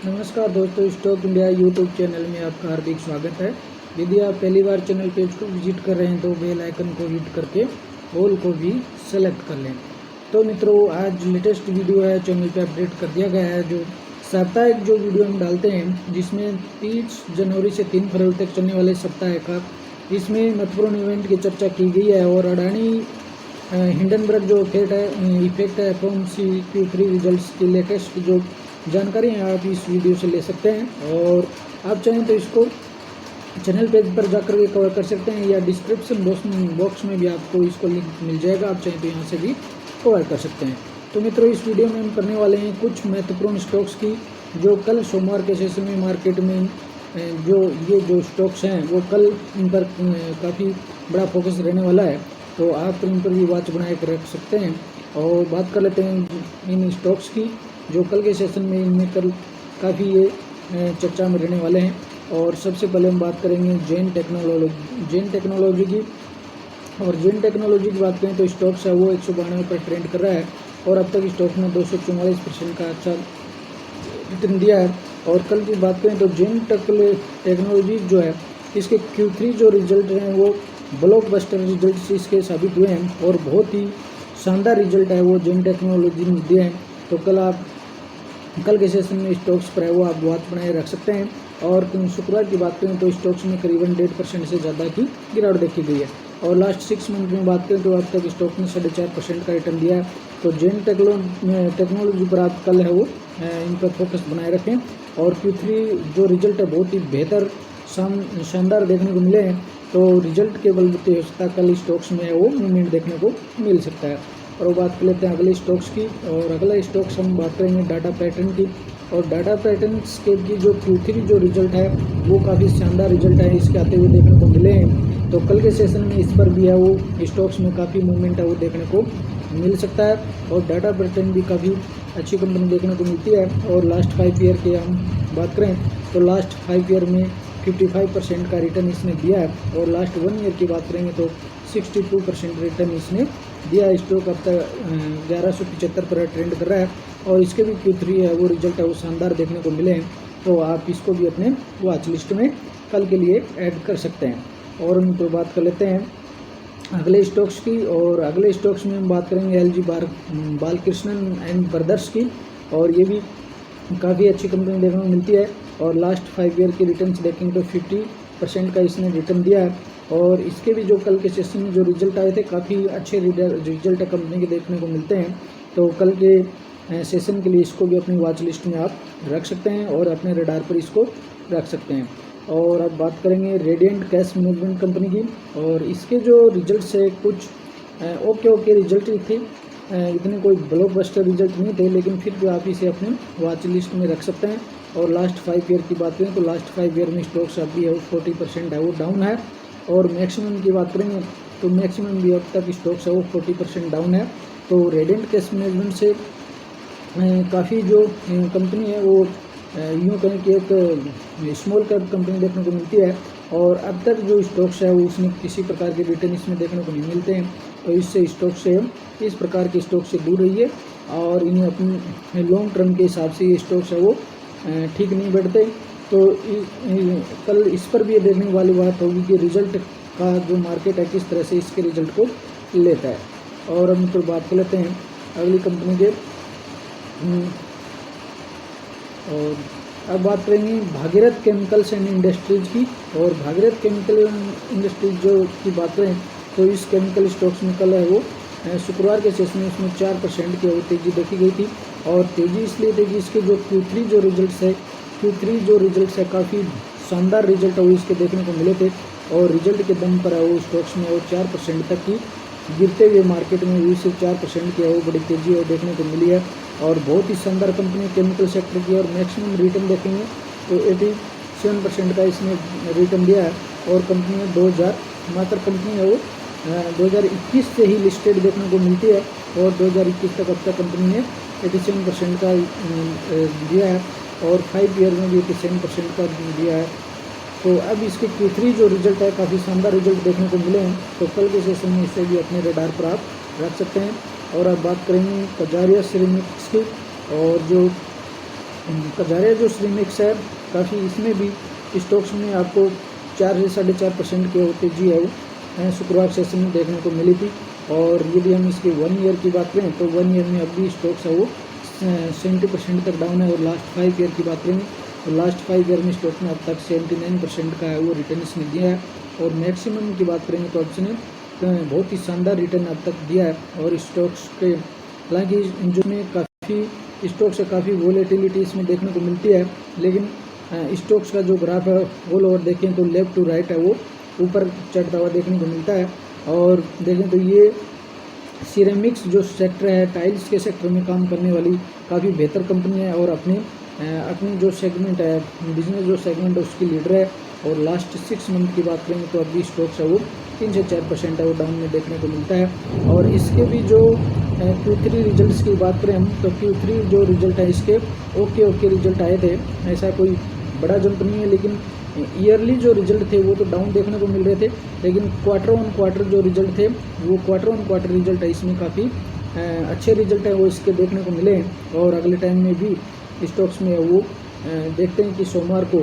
नमस्कार दोस्तों, stock India YouTube channel में आपका हार्दिक स्वागत है। यदि आप पहली बार चैनल पेज को विजिट कर रहे हैं तो बेल आइकन को हिट करके ऑल को भी सेलेक्ट कर लें। तो मित्रों, आज लेटेस्ट वीडियो है, चैनल पे अपडेट कर दिया गया है। जो साप्ताहिक जो वीडियो हम डालते हैं, जिसमें 30 जनवरी से 3 फरवरी तक चलने वाले सप्ताह का, इसमें महत्वपूर्ण इवेंट की चर्चा की गई है और अडानी हिंडनबर्ग जो इफेक्ट है फ्रॉम Q3 रिजल्ट्स की लेटेस्ट जो जानकारी है आप इस वीडियो से ले सकते हैं। और आप चाहें तो इसको चैनल पेज पर जाकर के कवर कर सकते हैं या डिस्क्रिप्शन बॉक्स में भी आपको इसको लिंक मिल जाएगा, आप चाहें तो यहाँ से भी कवर कर सकते हैं। तो मित्रों, इस वीडियो में हम करने वाले हैं कुछ महत्वपूर्ण स्टॉक्स की जो कल सोमवार के सेशन में मार्केट में जो स्टॉक्स हैं वो कल इन पर काफ़ी बड़ा फोकस रहने वाला है, तो आप इन पर भी वॉच बना कर रख सकते हैं। और बात कर लेते हैं इन स्टॉक्स की जो कल के सेशन में इनमें कल काफ़ी ये चर्चा में रहने वाले हैं। और सबसे पहले हम बात करेंगे जैन टेक्नोलॉजी की। और जैन टेक्नोलॉजी की बात करें तो स्टॉक्स है वो 192 पर ट्रेंड कर रहा है और अब तक स्टॉक ने 244% का अच्छा रिटर्न दिया है। और कल की बात करें तो जैन टेक्नोलॉजी जो है, इसके Q3 जो रिजल्ट हैं वो ब्लॉकबस्टर रिजल्ट इसके साबित हुए हैं और बहुत ही शानदार रिजल्ट है वो जैन टेक्नोलॉजी ने दिए हैं। तो कल के सेशन में स्टॉक्स पर है वो आप वॉच बनाए रख सकते हैं। और शुक्रवार की बात करें तो स्टॉक्स में करीबन 1.5% से ज़्यादा की गिरावट देखी गई है। और लास्ट 6 मंथ में बात करें तो अब तक स्टॉक ने 4.5% का रिटर्न दिया है। तो जैन टेक्नोलॉजी पर आप कल है वो इन पर फोकस बनाए रखें। और Q3 जो रिजल्ट है बहुत ही बेहतर शानदार देखने को मिले हैं, तो रिजल्ट के बलबूते हो सकता है कल स्टॉक्स में है वो मूवमेंट देखने को मिल सकता है। और वो बात कर लेते हैं अगले स्टॉक्स की। और अगला स्टॉक्स हम बात करेंगे डाटा पैटर्न की। और डाटा पैटर्न्स के की जो Q3 जो रिजल्ट है वो काफ़ी शानदार रिजल्ट है इसके आते हुए देखने को मिले हैं। तो कल के सेशन में इस पर भी है वो स्टॉक्स में काफ़ी मूवमेंट है वो देखने को मिल सकता है। और डाटा पैटर्न भी काफ़ी अच्छी कंपनी देखने को मिलती है। और लास्ट 5 ईयर की हम बात करें तो लास्ट 5 ईयर में 55% का रिटर्न इसने दिया है। और लास्ट 1 ईयर की बात करेंगे तो 62% रिटर्न इसने दिया। स्टॉक अब तक 1175 पर ट्रेंड कर रहा है और इसके भी Q3 है वो रिजल्ट है वो शानदार देखने को मिले हैं, तो आप इसको भी अपने वॉच लिस्ट में कल के लिए ऐड कर सकते हैं। और हम तो बात कर लेते हैं अगले स्टॉक्स की। और अगले स्टॉक्स में हम बात करेंगे LG बालकृष्णन एंड ब्रदर्स की। और ये भी काफ़ी अच्छी कंपनी देखने को मिलती है और लास्ट 5 ईयर के रिटर्न्स देखेंगे तो 50% का इसने रिटर्न दिया है। और इसके भी जो कल के सेशन में जो रिजल्ट आए थे काफ़ी अच्छे रिजल्ट कंपनी के देखने को मिलते हैं, तो कल के सेशन के लिए इसको भी अपनी वॉच लिस्ट में आप रख सकते हैं और अपने रडार पर इसको रख सकते हैं। और अब बात करेंगे रेडिएंट कैश मैनेजमेंट कंपनी की। और इसके जो रिजल्ट्स है कुछ ओके रिजल्ट ही थे, इतने कोई ब्लॉकबस्टर रिजल्ट नहीं थे, लेकिन फिर भी आप इसे अपने वॉच लिस्ट में रख सकते हैं। और लास्ट 5 ईयर की बात करें तो लास्ट 5 ईयर में स्टॉक्स अभी है वो 40% है वो डाउन है। और मैक्सिमम की बात करेंगे तो मैक्सिमम भी अब तक स्टॉक्स है वो 40% डाउन है। तो रेडिएंट कैश मैनेजमेंट से काफ़ी जो कंपनी है वो यूँ कहें कि एक स्मॉल कैप कंपनी देखने को मिलती है। और अब तक जो स्टॉक्स है वो उसमें किसी प्रकार के रिटर्न इसमें देखने को नहीं मिलते हैं, तो इससे स्टॉक से इस प्रकार के स्टॉक से दूर रहिए। और इन्हें अपने लॉन्ग टर्म के हिसाब से ये स्टॉक्स है वो ठीक नहीं बैठते। तो कल इस पर भी ये देखने वाली बात होगी कि रिजल्ट का जो मार्केट है किस तरह से इसके रिजल्ट को लेता है। और हम तो बात कर लेते हैं अगली कंपनी के। और अब बात करेंगे भागीरथ केमिकल्स एंड इंडस्ट्रीज की। और भागीरथ केमिकल इंडस्ट्रीज जो की बात करें तो इस केमिकल स्टॉक्स में कल है वो शुक्रवार के सेशन में इसमें 4% की तेज़ी देखी गई थी। और तेज़ी इसलिए थी कि इसके जो Q3 जो रिजल्ट्स है काफ़ी शानदार रिजल्ट है वो इसके देखने को मिले थे। और रिजल्ट के दम पर है वो स्टॉक्स में वो 4% तक की गिरते हुए मार्केट में हुई से 4% की है वो बड़ी तेज़ी है देखने को मिली है। और बहुत ही शानदार कंपनी केमिकल सेक्टर की। और मैक्सिमम रिटर्न देखेंगे तो 87% का इसने रिटर्न दिया है। और कंपनी में 2000 मात्र कंपनी है वो 2021 से ही लिस्टेड देखने को मिलती है। और 2021 तक अब तक कंपनी ने 87% का दिया है और 5 ईयर में भी 87% का दिया है। तो अब इसके Q3 जो रिजल्ट है काफ़ी शानदार रिजल्ट देखने को मिले हैं, तो कल के सेशन में इसे भी अपने रडार पर आप रख सकते हैं। और अब बात करेंगे कजारिया सिरेमिक्स की। और जो कजारिया जो श्रीमिक्स है काफ़ी, इसमें भी स्टॉक्स में आपको 4 से 4.5% की तेजी है वो शुक्रवार सेशन में देखने को मिली थी। और यदि हम इसके 1 ईयर की बात करें तो 1 ईयर में अब भी स्टॉक्स है वो 70% तक डाउन है। और लास्ट 5 ईयर की बात करें तो लास्ट 5 ईयर में स्टॉक ने अब तक 79% का है वो रिटर्न इसने दिया है। और मैक्सिमम की बात करेंगे तो इसने बहुत ही शानदार रिटर्न अब तक दिया है। और स्टॉक्स के हालांकि जो में काफ़ी स्टॉक से काफ़ी वोलेटिलिटी इसमें देखने को मिलती है, लेकिन स्टॉक्स का जो ग्राफ है ऑल ओवर देखें तो लेफ्ट टू राइट है वो ऊपर चढ़ता हुआ देखने को मिलता है। और देखें तो ये सिरेमिक्स जो सेक्टर है, टाइल्स के सेक्टर में काम करने वाली काफ़ी बेहतर कंपनी है और अपनी जो सेगमेंट है, बिजनेस जो सेगमेंट है उसकी लीडर है। और लास्ट 6 मंथ की बात करेंगे तो अभी स्टॉक्स है वो 3 से 4% है वो डाउन में देखने को मिलता है। और इसके भी जो Q3 रिजल्ट्स की बात करें हम तो Q3 जो रिजल्ट है इसके ओके रिजल्ट आए थे, ऐसा कोई बड़ा जंप नहीं है। लेकिन ईयरली जो रिजल्ट थे वो तो डाउन देखने को मिल रहे थे, लेकिन क्वार्टर ऑन क्वार्टर जो रिजल्ट थे वो क्वार्टर ऑन क्वार्टर रिजल्ट है इसमें काफ़ी अच्छे रिजल्ट है वो इसके देखने को मिले हैं। और अगले टाइम में भी स्टॉक्स में वो देखते हैं कि सोमवार को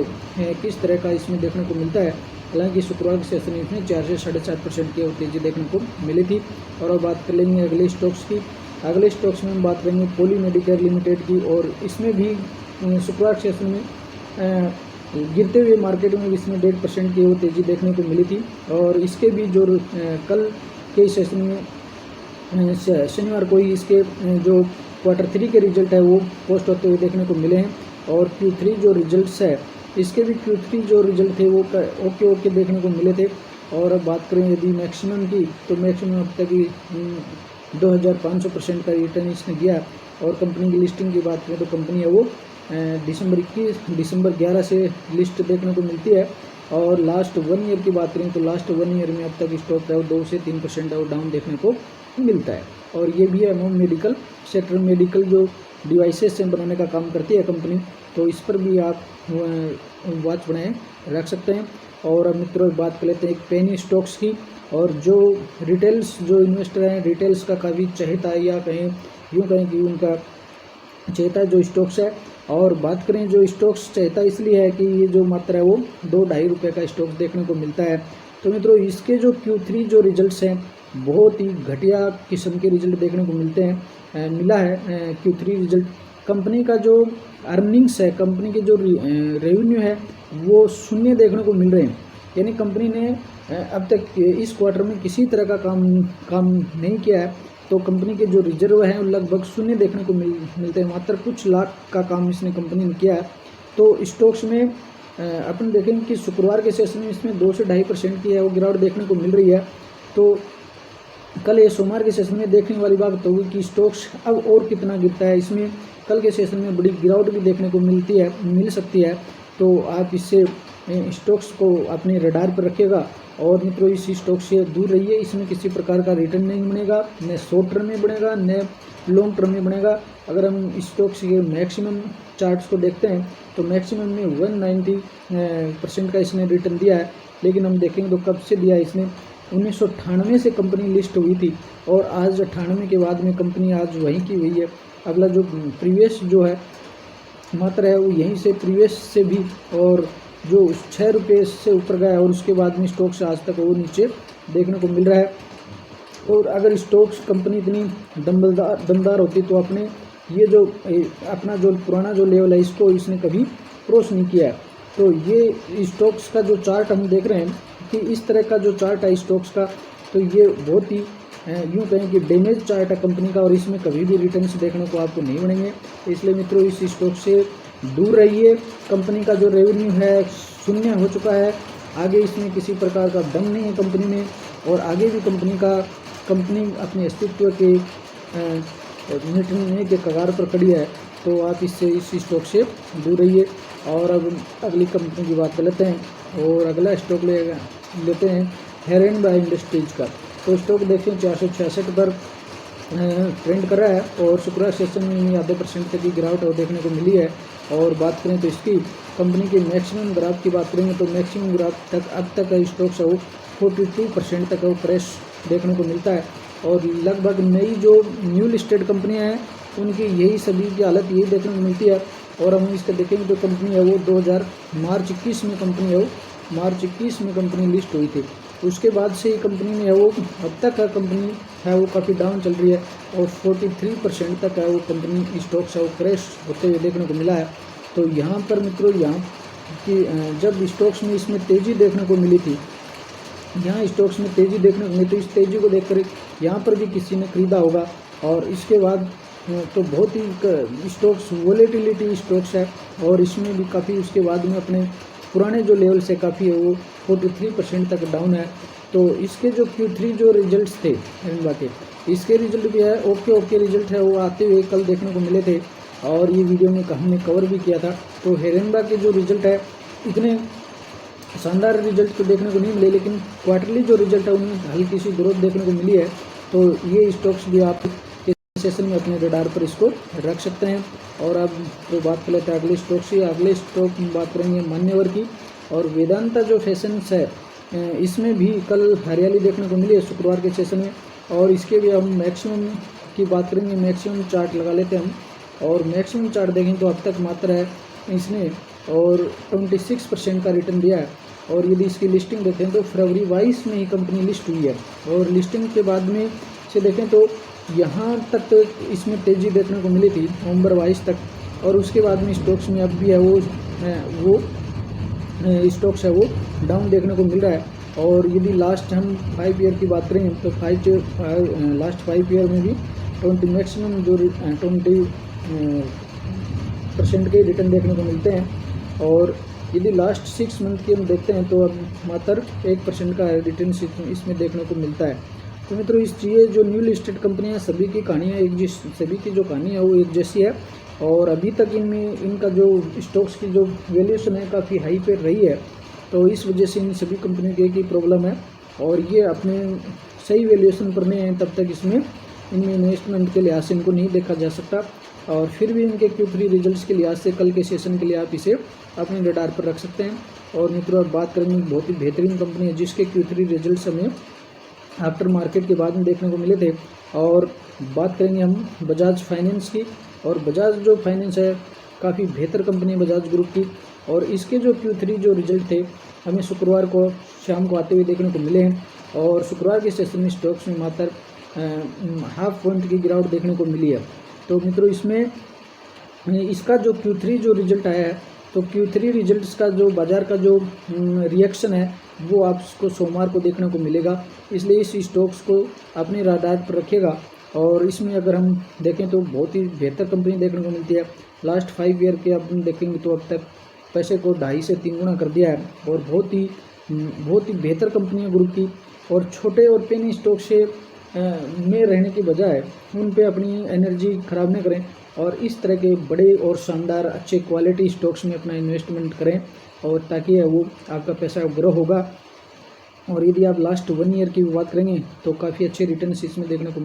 किस तरह का इसमें देखने को मिलता है। हालांकि शुक्रवार के सेशन में इसमें 4 से 4.5% की तेजी देखने को मिली थी। और अब बात कर लेंगे अगले स्टॉक्स की। अगले स्टॉक्स में हम बात करेंगे पॉली मेडिकेयर लिमिटेड की। और इसमें भी शुक्रवार के सेशन में गिरते हुए मार्केट में इसमें 1.5% की वो तेज़ी देखने को मिली थी। और इसके भी जो कल के सेशन में शनिवार को ही इसके जो Q3 के रिजल्ट है वो पोस्ट होते हुए देखने को मिले हैं। और Q3 जो रिजल्ट्स है इसके भी Q3 जो रिजल्ट थे वो ओके देखने को मिले थे। और अब बात करें यदि मैक्सिमम की तो मैक्सिमम अब तक ही 2500% का रिटर्न इसने दिया। और कंपनी की लिस्टिंग की बात करें तो कंपनी है वो दिसंबर 11 से लिस्ट देखने को मिलती है। और लास्ट 1 ईयर की बात करें तो लास्ट 1 ईयर में अब तक स्टॉक है वो 2 से 3% और डाउन देखने को मिलता है। और ये भी है नॉन मेडिकल सेक्टर, मेडिकल जो डिवाइसेस से बनाने का काम करती है कंपनी, तो इस पर भी आप वॉच बनाए रख सकते हैं। और अब मित्रों बात कर लेते हैं एक पेनी स्टॉक्स की। और जो रिटेल्स जो इन्वेस्टर हैं, रिटेल्स का काफ़ी चहेता है, या कहें यूँ कहें कि उनका चहेता जो स्टॉक्स है। और बात करें जो स्टॉक्स चहेता इसलिए है कि ये जो मात्रा है वो 2-2.5 रुपये का स्टॉक्स देखने को मिलता है। तो मित्रों इसके जो Q3 जो रिजल्ट्स हैं बहुत ही घटिया किस्म के रिजल्ट देखने को मिला है। Q3 रिजल्ट कंपनी का जो अर्निंग्स है, कंपनी के जो रेवेन्यू है वो शून्य देखने को मिल रहे हैं। यानी कंपनी ने अब तक इस क्वार्टर में किसी तरह का काम नहीं किया है। तो कंपनी के जो रिजर्व हैं लगभग शून्य देखने को मिलते हैं, मात्र कुछ लाख का काम इसने कंपनी ने किया है। तो स्टॉक्स में अपन देखेंगे कि शुक्रवार के सेशन में इसमें 2 से 2.5% की है वो गिरावट देखने को मिल रही है। तो कल ये सोमवार के सेशन में देखने वाली बात होगी कि स्टॉक्स अब और कितना गिरता है। इसमें कल के सेशन में बड़ी गिरावट भी देखने को मिल सकती है। तो आप इससे स्टॉक्स को अपने रडार पर रखिएगा। और मित्रों इस स्टॉक से दूर रहिए, इसमें किसी प्रकार का रिटर्न नहीं बनेगा, न शॉर्ट टर्म में बनेगा न लॉन्ग टर्म में बनेगा। अगर हम स्टॉक्स के मैक्सिमम चार्ट्स को देखते हैं तो मैक्सिमम में 190% का इसने रिटर्न दिया है। लेकिन हम देखेंगे तो कब से दिया है इसने, 1998 से कंपनी लिस्ट हुई थी और आज 98 के बाद में कंपनी आज वहीं की हुई है। अगला जो प्रीवियस जो है मात्रा है वो यहीं से प्रीवियस से भी और जो 6 रुपये से ऊपर गया और उसके बाद में स्टॉक्स आज तक वो नीचे देखने को मिल रहा है। और अगर स्टॉक्स कंपनी इतनी दमदार होती तो अपने ये जो अपना जो पुराना जो लेवल है इसको इसने कभी क्रॉस नहीं किया है। तो ये स्टॉक्स का जो चार्ट हम देख रहे हैं कि इस तरह का जो चार्ट है स्टॉक्स का, तो ये बहुत ही यूँ कहें कि डैमेज चार्ट है कंपनी का और इसमें कभी भी रिटर्न्स देखने को आपको नहीं मिलेंगे। इसलिए मित्रों इस स्टॉक से दूर रहिए। कंपनी का जो रेवेन्यू है शून्य हो चुका है, आगे इसमें किसी प्रकार का दम नहीं है कंपनी में और आगे भी कंपनी अपने अस्तित्व के मिटने के कगार पर खड़ी है। तो आप इस स्टॉक से दूर रहिए। और अब अगली कंपनी की बात कर लेते हैं और अगला स्टॉक लेते हैं हेरेन इंडस्ट्रीज का। तो स्टॉक देखें 466 पर ट्रेंड कर रहा है और शुक्रवार सेशन में आधे % तक की गिरावट देखने को मिली है। और बात करें तो इसकी कंपनी के मैक्सिमम ग्राफ की बात करेंगे तो मैक्सिमम ग्राफ तक अब तक का स्टॉक है वो 42% तक वो क्रैश देखने को मिलता है। और लगभग नई जो न्यू लिस्टेड कंपनियां हैं उनकी यही सभी की हालत यही देखने को मिलती है और हम इसका देखेंगे तो कंपनी है वो 2000 मार्च 21 में कंपनी है वो मार्च 21 में कंपनी लिस्ट हुई थी। उसके बाद से ही कंपनी में है वो अब तक का कंपनी है वो काफ़ी डाउन चल रही है और 43% तक है वो कंपनी स्टॉक्स है वो क्रैश होते हुए देखने को मिला है। तो यहाँ पर मित्रों यहाँ कि जब स्टॉक्स में इसमें तेज़ी देखने को मिली थी, यहाँ स्टॉक्स में तेज़ी देखने को मिली, तो इस तेज़ी को देखकर यहाँ पर भी किसी ने खरीदा होगा। और इसके बाद तो बहुत ही स्टॉक्स वोलेटिलिटी स्टॉक्स है और इसमें भी काफ़ी उसके बाद में अपने पुराने जो लेवल से काफ़ी है वो 43% तक डाउन है। तो इसके जो Q3 जो रिजल्ट्स थे हिरनबा के, इसके रिजल्ट भी है ओके रिजल्ट है वो आते हुए कल देखने को मिले थे और ये वीडियो में हमने कवर भी किया था। तो हिरनबा के जो रिजल्ट है इतने शानदार रिजल्ट तो देखने को नहीं मिले, लेकिन क्वार्टरली जो रिजल्ट है उनमें हल्की सी ग्रोथ देखने को मिली है। तो ये स्टॉक्स भी आप सेशन में अपने रडार पर इसको रख सकते हैं। और अब तो बात कर लेते हैं अगले स्टॉक से। अगले स्टॉक में बात करेंगे मान्यवर की और वेदांता जो फैशंस है, इसमें भी कल हरियाली देखने को मिली है शुक्रवार के सेशन में। और इसके भी हम मैक्सिमम की बात करेंगे, मैक्सिमम चार्ट लगा लेते हैं हम और मैक्सिमम चार्ट देखें तो अब तक मात्र है इसने और 26% का रिटर्न दिया है। और यदि इसकी लिस्टिंग देखें तो फरवरी 22 में ही कंपनी लिस्ट हुई है और लिस्टिंग के बाद में से देखें तो यहाँ तक तो इसमें तेज़ी देखने को मिली थी नवंबर 22 तक। और उसके बाद में स्टॉक्स में अब भी है वो स्टॉक्स है वो डाउन देखने को मिल रहा है। और यदि लास्ट हम 5 ईयर की बात करें तो लास्ट 5 ईयर में भी 20 मैक्सिमम जो 20% के रिटर्न देखने को मिलते हैं। और यदि लास्ट 6 मंथ की हम देखते हैं तो अब मात्र 1% का रिटर्न इसमें देखने को मिलता है। तो मित्रों ये जो न्यू लिस्टेड कंपनियां सभी की कहानियाँ सभी की जो कहानी है वो एक जैसी है और अभी तक इनमें इनका जो स्टॉक्स की जो वैल्यूएशन है काफ़ी हाई पे रही है। तो इस वजह से इन सभी कंपनियों की एक ही प्रॉब्लम है और ये अपने सही वैल्यूएशन पर नहीं है तब तक इनमें इन्वेस्टमेंट के लिहाज से इनको नहीं देखा जा सकता। और फिर भी इनके Q3 रिजल्ट्स के लिहाज से कल के सेशन के लिए आप इसे अपने रडार पर रख सकते हैं। और मित्रों अब बात करेंगे बहुत ही बेहतरीन कंपनी है जिसके Q3 रिजल्ट्स हमें आफ्टर मार्केट के बाद में देखने को मिले थे। और बात करेंगे हम बजाज फाइनेंस की और बजाज जो फाइनेंस है काफ़ी बेहतर कंपनी है बजाज ग्रुप की। और इसके जो Q3 जो रिजल्ट थे हमें शुक्रवार को शाम को आते हुए देखने को मिले हैं और शुक्रवार के सेशन में स्टॉक्स में मात्र 0.5 पॉइंट की गिरावट देखने को मिली है। तो मित्रों इसमें इसका जो Q3 जो रिजल्ट आया है तो Q3 रिजल्ट्स का जो बाज़ार का जो रिएक्शन है वो आपको सोमवार को देखने को मिलेगा, इसलिए इस स्टॉक्स को अपने रडार पर रखिएगा। और इसमें अगर हम देखें तो बहुत ही बेहतर कंपनी देखने को मिलती है। लास्ट 5 ईयर के अब देखेंगे तो अब तक पैसे को 2.5 से 3 गुना कर दिया है और बहुत ही बेहतर कंपनी है ग्रुप की। और छोटे और पेनी स्टॉक से में रहने की बजाय उन पे अपनी एनर्जी ख़राब नहीं करें और इस तरह के बड़े और शानदार अच्छे क्वालिटी स्टॉक्स में अपना इन्वेस्टमेंट करें और ताकि वो आपका पैसा ग्रो होगा। और यदि आप लास्ट 1 ईयर की बात करेंगे तो काफ़ी अच्छे रिटर्न्स इसमें देखने को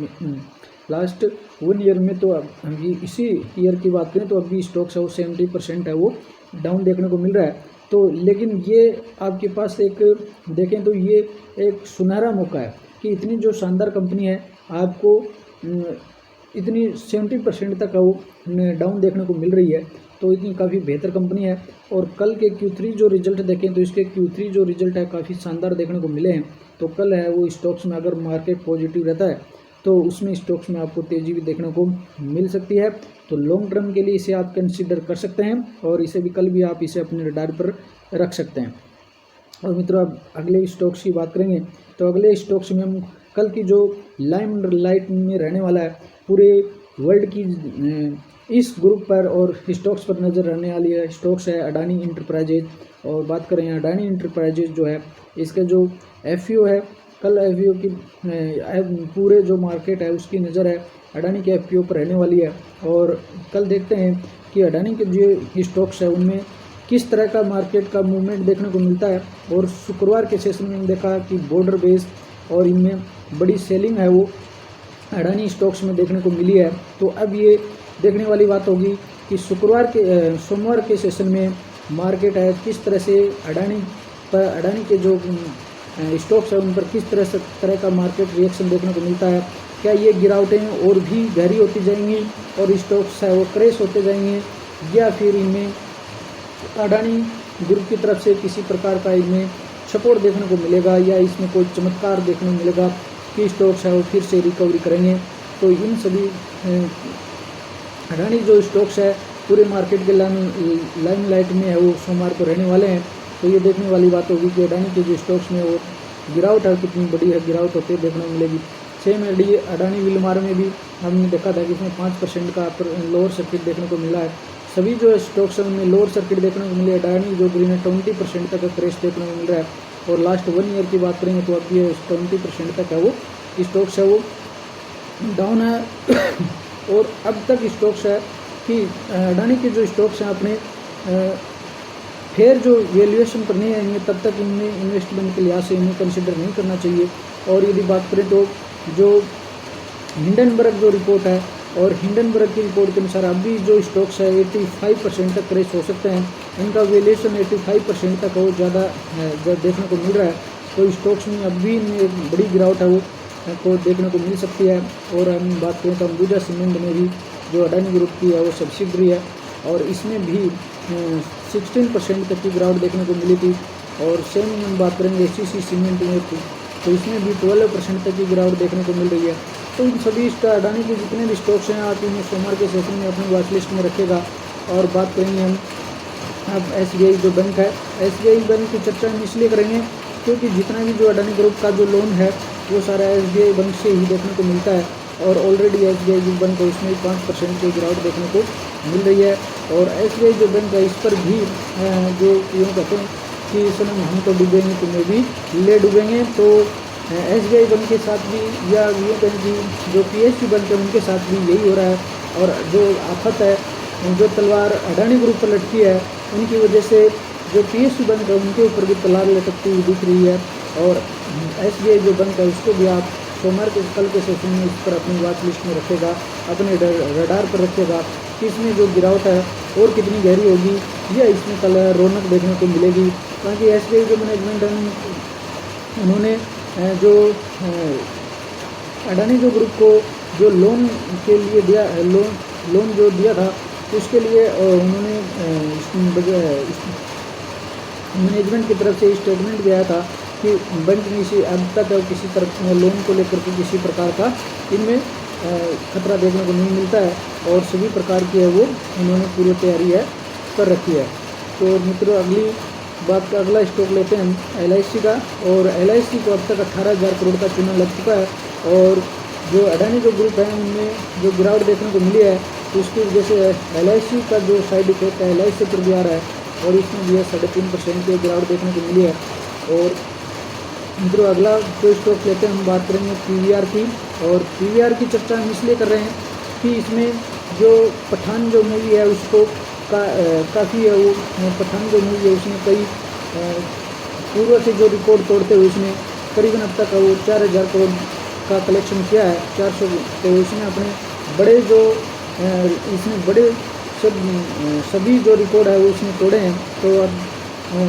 लास्ट 1 ईयर में तो अभी इसी ईयर की बात करें तो अभी स्टॉक्स है वो 70% है वो डाउन देखने को मिल रहा है। तो लेकिन ये आपके पास एक देखें तो ये एक सुनहरा मौका है कि इतनी जो शानदार कंपनी है आपको इतनी 70% तक वो डाउन देखने को मिल रही है। तो इतनी काफ़ी बेहतर कंपनी है। और कल के Q3 जो रिजल्ट देखें तो इसके Q3 जो रिजल्ट है काफ़ी शानदार देखने को मिले हैं। तो कल है वो स्टॉक्स में अगर मार्केट पॉजिटिव रहता है तो उसमें स्टॉक्स में आपको तेज़ी भी देखने को मिल सकती है। तो लॉन्ग टर्म के लिए इसे आप कंसीडर कर सकते हैं और इसे भी कल भी आप इसे अपने रडार पर रख सकते हैं। और मित्रों अब अगले स्टॉक्स की बात करेंगे तो अगले स्टॉक्स में हम कल की जो लाइट में रहने वाला है पूरे वर्ल्ड की इस ग्रुप पर और स्टॉक्स पर नज़र रहने वाली है स्टॉक्स है अडानी इंटरप्राइजेज। और बात करें अडानी इंटरप्राइजेज जो है इसका जो FPO है कल FPO की पूरे जो मार्केट है उसकी नज़र है अडानी के FPO पर रहने वाली है। और कल देखते हैं कि अडानी के जो स्टॉक्स है उनमें किस तरह का मार्केट का मूवमेंट देखने को मिलता है। और शुक्रवार के सेशन में देखा कि बॉर्डर बेस और इनमें बड़ी सेलिंग है वो अडानी स्टॉक्स में देखने को मिली है। तो अब ये देखने वाली बात होगी कि सोमवार के सेशन में मार्केट है किस तरह से अडानी के जो स्टॉक्स है उन पर किस तरह का मार्केट रिएक्शन देखने को मिलता है। क्या ये गिरावटें और भी गहरी होती जाएंगी और स्टॉक्स है वो क्रैश होते जाएंगे या फिर इनमें अडानी ग्रुप की तरफ से किसी प्रकार का इनमें सपोर्ट देखने को मिलेगा, या इसमें कोई चमत्कार देखने को मिलेगा कि स्टॉक्स है वो फिर से रिकवरी करेंगे। तो इन सभी अडानी जो स्टॉक्स है पूरे मार्केट के लाइमलाइट में है वो सोमवार को रहने वाले हैं। तो ये देखने वाली बात होगी कि अडानी के जो स्टॉक्स में वो गिरावट है कितनी बड़ी है गिरावट होते देखने को मिलेगी। सेम अडानी विलमार में भी हमने देखा था कि इसमें 5% का लोअर सर्किट देखने को मिला है। सभी जो स्टॉक्स है उनमें लोअर सर्किट देखने को मिले। अडानी जो ग्रीन है 20% तक का क्रैश देखने को मिल रहा है, और लास्ट 1 ईयर की बात करेंगे तो अब ये 20% तक है वो स्टॉक्स है वो डाउन है। और अब तक स्टॉक्स है कि अडानी के जो स्टॉक्स हैं अपने फिर जो वैल्यूएशन पर नहीं आएंगे तब तक इनमें इन्वेस्टमेंट के लिहाज से इन्हें कंसिडर नहीं करना चाहिए। और यदि बात करें तो जो हिंडनबर्ग जो रिपोर्ट है, और हिंडनबर्ग की रिपोर्ट के अनुसार अभी जो स्टॉक्स है 85% तक क्रैश हो सकते हैं। इनका वैल्यूएशन 85% तक वो ज़्यादा देखने को मिल रहा है। तो स्टॉक्स में अभी इनमें एक बड़ी गिरावट है वो को देखने को मिल सकती है। और हम बात करें तो अंबुजा सीमेंट में भी जो अडानी ग्रुप की है वो सब्सिडरी है, और इसमें भी 16% तक की गिरावट देखने को मिली थी। और सेम हम बात करेंगे एचईसी सीमेंट में तो इसमें भी 12% तक की गिरावट देखने को मिल रही है। तो इन सभी अडानी के जितने भी स्टॉक्स हैं आप इन्हें सोमवार के सेशन में अपनी वॉच लिस्ट में रखेगा। और बात करेंगे हम अब एसबीआई जो बैंक है, एसबीआई बैंक की चर्चा हम इसलिए करेंगे क्योंकि जितना भी जो अडानी ग्रुप का जो लोन है वो सारा एसबीआई बैंक से ही देखने को मिलता है। और ऑलरेडी एसबीआई जो बैंक है उसमें 5% की गिरावट देखने को मिल रही है। और एसबीआई जो बैंक है इस पर भी जो यूँ कहते हैं कि सनम हम तो डूबेंगे तुम्हें भी ले डूबेंगे। तो एसबीआई बैंक के साथ भी, या यूँ कहें कि जो पीएसयू बैंक है उनके साथ भी यही हो रहा है। और जो आफत है, जो तलवार अडानी ग्रुप पर लटकी है, उनकी वजह से जो पीएसयू बैंक है उनके ऊपर भी तलवार लटकती हुई दिख रही है। और एसबीआई जो बैंक है उसको भी आप सोमवार के कल के सेशन में इस पर अपनी वॉच लिस्ट में रखेगा, अपने रडार पर रखेगा कि इसमें जो गिरावट है और कितनी गहरी होगी, या इसमें कल रौनक देखने को मिलेगी। क्योंकि एसबीआई जो मैनेजमेंट है उन्होंने जो अडानी जो ग्रुप को जो लोन के लिए दिया लोन जो दिया था उसके लिए उन्होंने मैनेजमेंट की तरफ से स्टेटमेंट दिया था कि बैंक में इसी अब तक किसी तरह लोन को लेकर के किसी प्रकार का इनमें खतरा देखने को नहीं मिलता है, और सभी प्रकार की है वो उन्होंने पूरी तैयारी है कर रखी है। तो मित्रों अगला स्टॉक लेते हैं हम एलआईसी का। और एलआईसी को अब तक 18,000 करोड़ का चूना लग चुका है। और जो अडानी जो ग्रुप है उनमें जो गिरावट देखने को मिली है उसकी वजह से एलआईसी का जो साइड इफेक्ट है एलआईसी पर भी आ रहा है, और इसमें भी 3.5% की गिरावट देखने को मिली है। और मित्रों अगला जो स्टॉक लेते हैं हम बात करेंगे पीवीआर की। और पीवीआर की चर्चा हम इसलिए कर रहे हैं कि इसमें जो पठान जो मूवी है उसको काफ़ी है वो पठान जो मूवी है उसमें कई पूर्व से जो रिकॉर्ड तोड़ते हुए इसमें करीबन अब तक वो 4,000 करोड़ का कलेक्शन किया है 400। तो इसमें अपने बड़े जो इसमें बड़े सभी जो रिकॉर्ड है वो इसमें तोड़े हैं। तो अब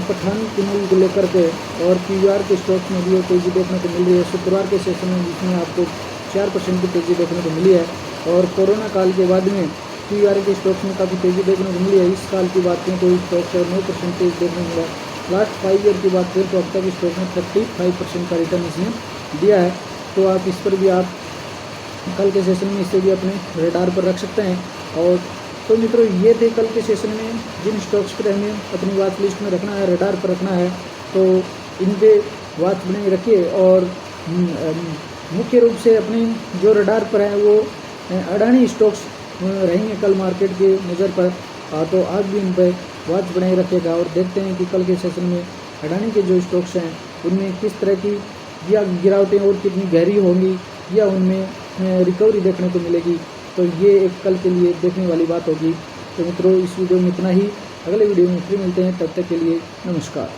पठान की मूवी को लेकर के और पीवीआर के स्टॉक्स में भी तेज़ी देखने को मिल रही है। शुक्रवार के सेशन में जिसमें आपको 4% की तेज़ी देखने को मिली है। और कोरोना काल के बाद में पीवीआर के स्टॉक्स में काफ़ी तेज़ी देखने को मिली है। इस साल की बात करें तो इस स्टॉक्स में 9% देखने को मिला। लास्ट 5 ईयर की बात करें तो अब तक स्टॉक में 35% का रिटर्न इसने दिया है। तो आप इस पर भी आप कल के सेशन में इसे भी अपने रडार पर रख सकते हैं। और तो मित्रों ये थे कल के सेशन में जिन स्टॉक्स पर हमें अपनी वॉच लिस्ट में रखना है, रडार पर रखना है, तो इन पे वॉच बनाए रखिए। और मुख्य रूप से अपने जो रडार पर है वो अडानी स्टॉक्स रहेंगे कल मार्केट के नज़र पर। तो आप भी इन पर वॉच बनाए रखिएगा और देखते हैं कि कल के सेशन में अडानी के जो स्टॉक्स हैं उनमें किस तरह की या गिरावटें और कितनी गहरी होंगी, या उनमें रिकवरी देखने को मिलेगी। तो ये एक कल के लिए देखने वाली बात होगी। तो मित्रों इस वीडियो में इतना ही। अगले वीडियो में फिर मिलते हैं, तब तक के लिए नमस्कार।